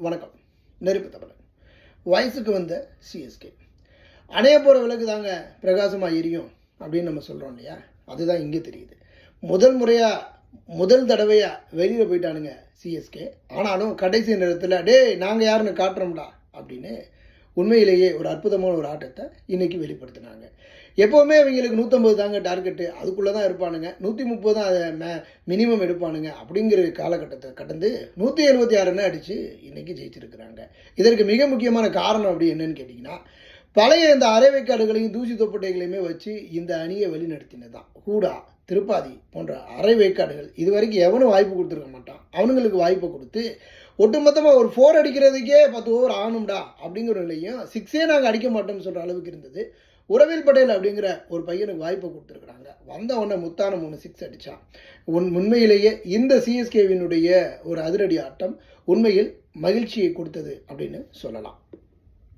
வணக்கம். நெருப்பு தமிழன். வயசுக்கு வந்த சிஎஸ்கே அணைய போகிற விளக்கு தாங்க பிரகாசமாக எரியும் அப்படின்னு நம்ம சொல்கிறோம் இல்லையா? அதுதான் இங்கே தெரியுது. முதல் தடவையாக வெளியில் போயிட்டானுங்க சிஎஸ்கே. ஆனாலும் கடைசி நேரத்தில் நாங்கள் யாருன்னு காட்டுறோம்டா அப்படின்னு உண்மையிலேயே ஒரு அற்புதமான ஒரு ஆட்டத்தை இன்றைக்கி வெளிப்படுத்தினாங்க. எப்போவுமே இவங்களுக்கு 150 தாங்க டார்கெட்டு, அதுக்குள்ளே தான் இருப்பானுங்க. 130 தான் அதை மினிமம் எடுப்பானுங்க. அப்படிங்கிற காலகட்டத்தை கடந்து 176 ரன் அடித்து இன்றைக்கி ஜெயிச்சிருக்கிறாங்க. இதற்கு மிக முக்கியமான காரணம் அப்படி என்னன்னு கேட்டிங்கன்னா, பழைய இந்த அரைவேக்காடுகளையும் தூசி தொப்பட்டைகளையுமே வச்சு இந்த அணியை வழிநடத்தினது தான். ஹூடா, திருப்பாதி போன்ற அரைவேக்காடுகள் இது வரைக்கும் எவனும் வாய்ப்பு கொடுத்துருக்க மாட்டான். அவனுங்களுக்கு வாய்ப்பை கொடுத்து ஒட்டுமொத்தமாக ஒரு 4 அடிக்கிறதுக்கே 10 ஓவர் ஆகணும்டா அப்படிங்கிற நிலையும் 6ஏ நாங்கள் அடிக்க மாட்டோம்னு சொல்கிற அளவுக்கு இருந்தது. உறவில் பட்டேல் அப்படிங்கிற ஒரு பையனுக்கு வாய்ப்பை கொடுத்துருக்குறாங்க. வந்த உடனே முத்தான 3 6 அடித்தான். உண்மையிலேயே இந்த சிஎஸ்கேவினுடைய ஒரு அதிரடி ஆட்டம் உண்மையில் மகிழ்ச்சியை கொடுத்தது அப்படின்னு சொல்லலாம்.